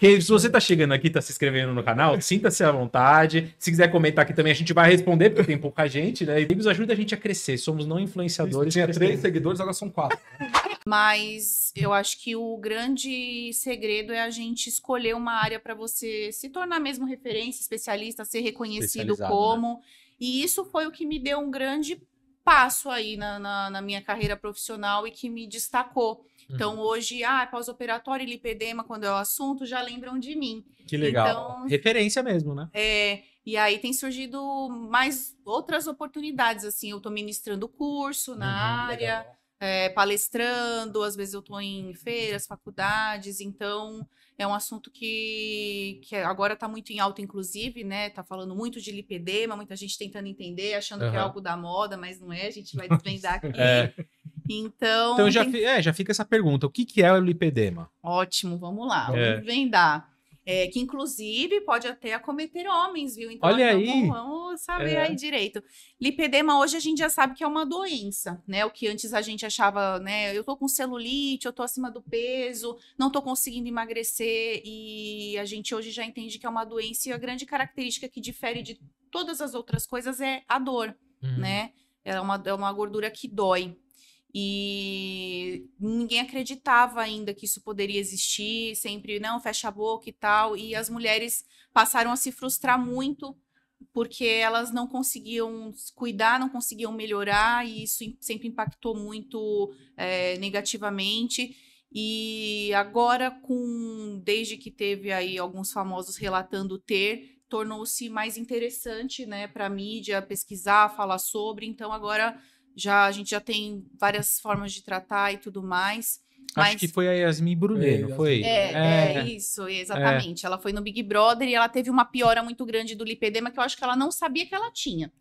Que se você tá chegando aqui, tá se inscrevendo no canal, sinta-se à vontade. Se quiser comentar aqui também, a gente vai responder, porque tem pouca gente, né? E amigos ajuda a gente a crescer. Somos não influenciadores. Tinha 3 seguidores, agora são 4. Mas eu acho que o grande segredo é a gente escolher uma área para você se tornar mesmo referência, especialista, ser reconhecido como. Né? E isso foi o que me deu um grande passo aí na minha carreira profissional e que me destacou. Então, hoje, pós-operatório e lipedema, quando é o assunto, já lembram de mim. Que legal. Então, referência mesmo, né? E aí tem surgido mais outras oportunidades, assim, eu tô ministrando curso na área, palestrando, às vezes eu tô em feiras, faculdades, então é um assunto que agora tá muito em alta, inclusive, né? Tá falando muito de lipedema, muita gente tentando entender, achando que é algo da moda, mas não é, a gente vai desvendar aqui. Então já fica essa pergunta, o que é o lipedema? Ótimo, vamos lá, vamos desvendar. Que inclusive pode até acometer homens, viu? Então, olha aí! Vamos saber aí direito. Lipedema hoje a gente já sabe que é uma doença, né? O que antes a gente achava, né? Eu tô com celulite, eu tô acima do peso, não tô conseguindo emagrecer, e a gente hoje já entende que é uma doença, e a grande característica que difere de todas as outras coisas é a dor, né? É uma gordura que dói. E ninguém acreditava ainda que isso poderia existir, sempre, não, fecha a boca e tal, e as mulheres passaram a se frustrar muito, porque elas não conseguiam cuidar, não conseguiam melhorar, e isso sempre impactou muito negativamente. E agora, desde que teve aí alguns famosos relatando tornou-se mais interessante, né, para a mídia pesquisar, falar sobre, então agora... a gente já tem várias formas de tratar e tudo mais. Acho que foi a Yasmin Brunet, não foi? Isso, exatamente. Ela foi no Big Brother e ela teve uma piora muito grande do lipedema que eu acho que ela não sabia que ela tinha.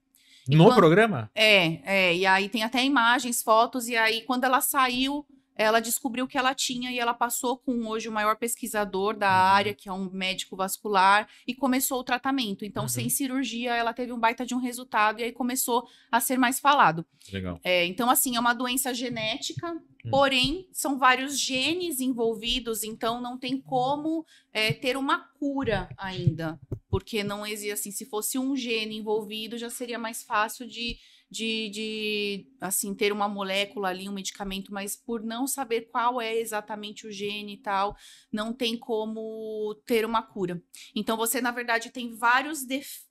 No programa? E aí tem até imagens, fotos, e aí quando ela saiu, ela descobriu que ela tinha e ela passou com hoje o maior pesquisador da área, que é um médico vascular, e começou o tratamento. Então, sem cirurgia, ela teve um baita de um resultado e aí começou a ser mais falado. Legal. Então, assim, é uma doença genética, porém, são vários genes envolvidos, então não tem como ter uma cura ainda. Porque não existe, assim, se fosse um gene envolvido, já seria mais fácil de assim, ter uma molécula ali, um medicamento, mas por não saber qual é exatamente o gene e tal, não tem como ter uma cura. Então, você, na verdade, tem vários,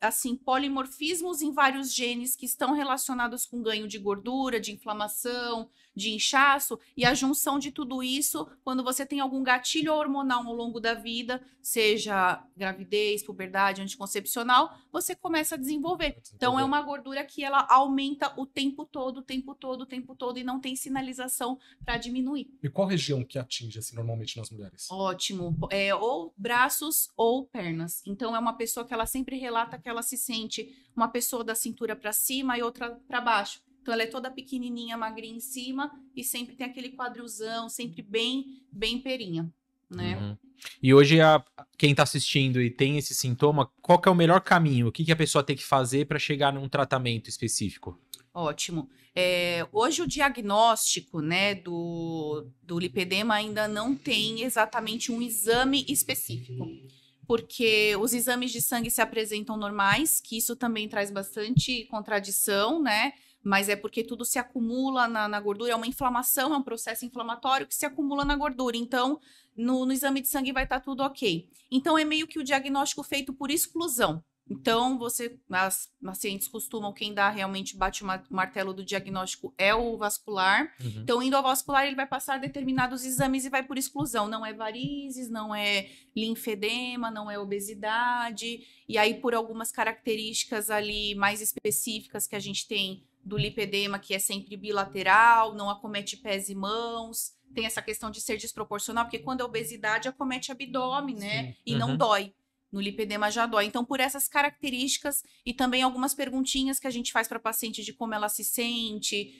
assim, polimorfismos em vários genes que estão relacionados com ganho de gordura, de inflamação, de inchaço, e a junção de tudo isso, quando você tem algum gatilho hormonal ao longo da vida, seja gravidez, puberdade, anticoncepcional, você começa a desenvolver. Então, é uma gordura que ela aumenta o tempo todo, o tempo todo, o tempo todo, e não tem sinalização para diminuir. E qual região que atinge, assim, normalmente nas mulheres? Ótimo. Ou braços ou pernas. Então, é uma pessoa que ela sempre relata que ela se sente uma pessoa da cintura para cima e outra para baixo. Então, ela é toda pequenininha, magrinha em cima e sempre tem aquele quadrilzão, sempre bem perinha, né? E hoje, quem tá assistindo e tem esse sintoma, qual que é o melhor caminho? O que a pessoa tem que fazer para chegar num tratamento específico? Ótimo. Hoje o diagnóstico, né, do lipedema ainda não tem exatamente um exame específico. Porque os exames de sangue se apresentam normais, que isso também traz bastante contradição, né? Mas é porque tudo se acumula na gordura, é uma inflamação, é um processo inflamatório que se acumula na gordura. Então, no exame de sangue vai estar tudo ok. Então, é meio que o diagnóstico feito por exclusão. Então, as pacientes costumam, quem dá realmente bate o martelo do diagnóstico é o vascular. Então, indo ao vascular, ele vai passar determinados exames e vai por exclusão. Não é varizes, não é linfedema, não é obesidade. E aí, por algumas características ali mais específicas que a gente tem do lipedema, que é sempre bilateral, não acomete pés e mãos. Tem essa questão de ser desproporcional, porque quando é obesidade, acomete abdômen, né? E não dói. No lipedema já dói. Então, por essas características e também algumas perguntinhas que a gente faz para a paciente de como ela se sente,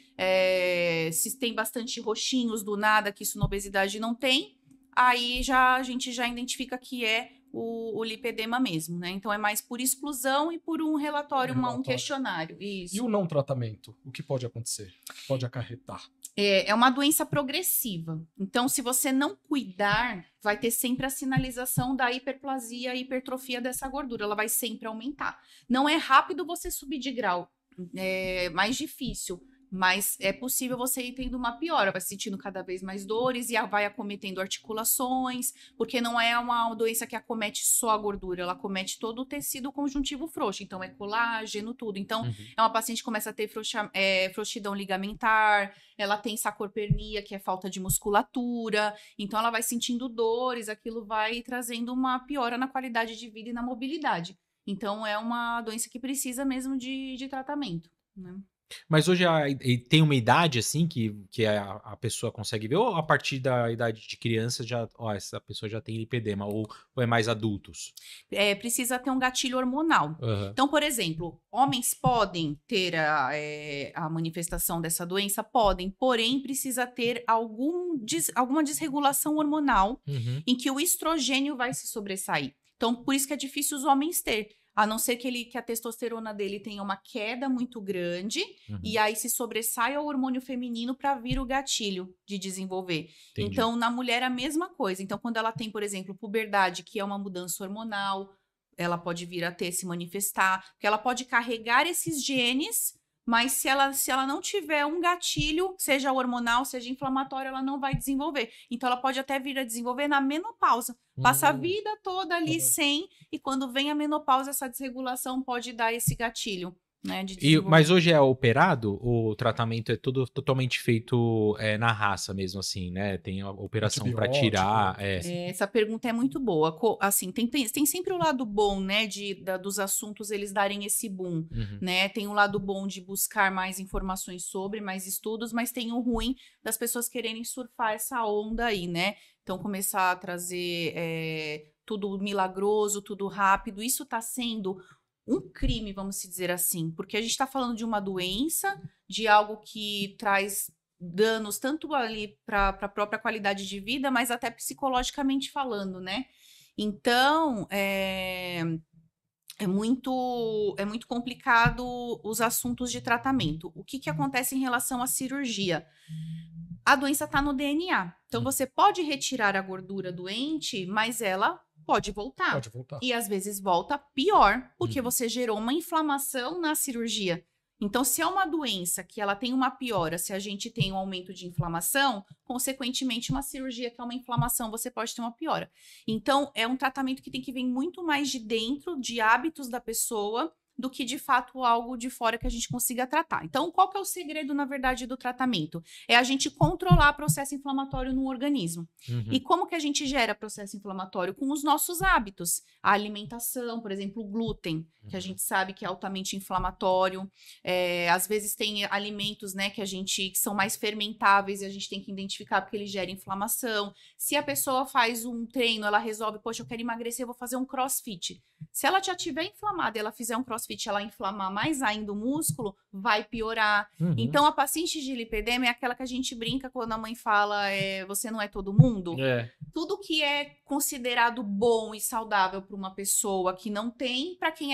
se tem bastante roxinhos do nada, que isso na obesidade não tem, aí a gente já identifica que é o lipedema mesmo, né? Então, é mais por exclusão e por um relatório, um questionário. Isso. E o não tratamento? O que pode acontecer? Pode acarretar? É uma doença progressiva. Então, se você não cuidar, vai ter sempre a sinalização da hiperplasia e hipertrofia dessa gordura. Ela vai sempre aumentar. Não é rápido você subir de grau. É mais difícil. Mas é possível você ir tendo uma piora, vai sentindo cada vez mais dores e vai acometendo articulações, porque não é uma doença que acomete só a gordura, ela acomete todo o tecido conjuntivo frouxo, então é colágeno, tudo. Então, é uma paciente que começa a ter frouxidão ligamentar, ela tem sarcopenia, que é falta de musculatura, então ela vai sentindo dores, aquilo vai trazendo uma piora na qualidade de vida e na mobilidade. Então, é uma doença que precisa mesmo de tratamento, né? Mas hoje tem uma idade, assim, que a pessoa consegue ver? Ou a partir da idade de criança, essa pessoa já tem lipedema? Ou é mais adultos? Precisa ter um gatilho hormonal. Então, por exemplo, homens podem ter a manifestação dessa doença? Podem, porém precisa ter alguma desregulação hormonal em que o estrogênio vai se sobressair. Então, por isso que é difícil os homens ter. A não ser que a testosterona dele tenha uma queda muito grande e aí se sobressaia o hormônio feminino para vir o gatilho de desenvolver. Entendi. Então, na mulher, a mesma coisa. Então, quando ela tem, por exemplo, puberdade, que é uma mudança hormonal, ela pode vir a se manifestar, porque ela pode carregar esses genes, mas se ela não tiver um gatilho, seja hormonal, seja inflamatório, ela não vai desenvolver. Então, ela pode até vir a desenvolver na menopausa. Passa a vida toda ali sem, e quando vem a menopausa, essa desregulação pode dar esse gatilho, né? Mas hoje é operado? O tratamento é tudo totalmente feito na raça mesmo, assim, né? Tem a operação para tirar. Essa pergunta é muito boa. Assim, tem sempre o lado bom, né? Dos assuntos eles darem esse boom, né? Tem o lado bom de buscar mais informações sobre, mais estudos, mas tem o ruim das pessoas quererem surfar essa onda aí, né? Então, começar a trazer tudo milagroso, tudo rápido. Isso está sendo um crime, vamos dizer assim, porque a gente está falando de uma doença, de algo que traz danos tanto ali para a própria qualidade de vida, mas até psicologicamente falando, né? Então, é muito complicado os assuntos de tratamento. O que acontece em relação à cirurgia? A doença está no DNA. Então, você pode retirar a gordura doente, mas ela pode voltar. Pode voltar. E às vezes volta pior, porque você gerou uma inflamação na cirurgia. Então, se é uma doença que ela tem uma piora, se a gente tem um aumento de inflamação, consequentemente, uma cirurgia que é uma inflamação, você pode ter uma piora. Então, é um tratamento que tem que vir muito mais de dentro, de hábitos da pessoa, do que, de fato, algo de fora que a gente consiga tratar. Então, qual que é o segredo, na verdade, do tratamento? É a gente controlar o processo inflamatório no organismo. E como que a gente gera processo inflamatório? Com os nossos hábitos. A alimentação, por exemplo, o glúten, que a gente sabe que é altamente inflamatório. Às vezes tem alimentos, né, que são mais fermentáveis e a gente tem que identificar porque ele gera inflamação. Se a pessoa faz um treino, ela resolve, poxa, eu quero emagrecer, eu vou fazer um crossfit. Se ela já estiver inflamada e ela fizer um crossfit, ela inflamar mais ainda o músculo, vai piorar. Então, a paciente de lipedema é aquela que a gente brinca quando a mãe fala, você não é todo mundo. Tudo que é considerado bom e saudável para uma pessoa que não tem, para quem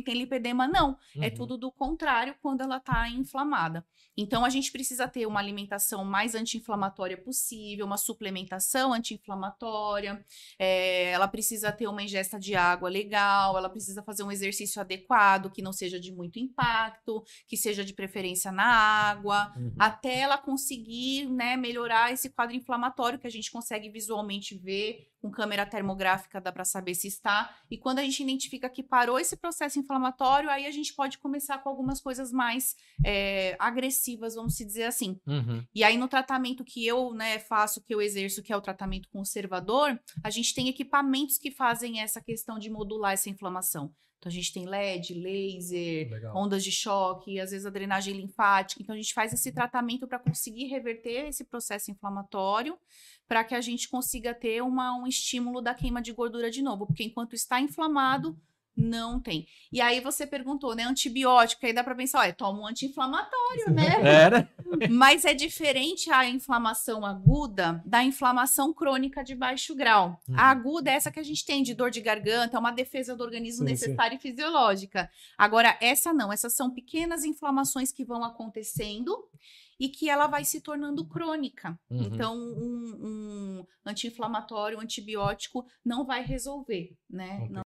tem lipedema, não. É tudo do contrário quando ela está inflamada. Então, a gente precisa ter uma alimentação mais anti-inflamatória possível, uma suplementação anti-inflamatória, ela precisa ter uma ingesta de água legal, ela precisa fazer um exercício adequado, que não seja de muito impacto, que seja de preferência na água, até ela conseguir, né, melhorar esse quadro inflamatório que a gente consegue visualmente ver. Com câmera termográfica dá para saber se está. E quando a gente identifica que parou esse processo inflamatório, aí a gente pode começar com algumas coisas mais agressivas, vamos dizer assim. E aí no tratamento que eu, né, faço, que eu exerço, que é o tratamento conservador, a gente tem equipamentos que fazem essa questão de modular essa inflamação. Então, a gente tem LED, laser, ondas de choque, às vezes a drenagem linfática. Então, a gente faz esse tratamento para conseguir reverter esse processo inflamatório, para que a gente consiga ter um estímulo da queima de gordura de novo. Porque enquanto está inflamado, não tem. E aí você perguntou, né, antibiótico, aí dá para pensar, toma um anti-inflamatório, né? Mas é diferente a inflamação aguda da inflamação crônica de baixo grau. A aguda é essa que a gente tem de dor de garganta, é uma defesa do organismo necessária e fisiológica. Agora, essa não, essas são pequenas inflamações que vão acontecendo e que ela vai se tornando crônica. Uhum. Então, um anti-inflamatório, um antibiótico não vai resolver, né? Não tem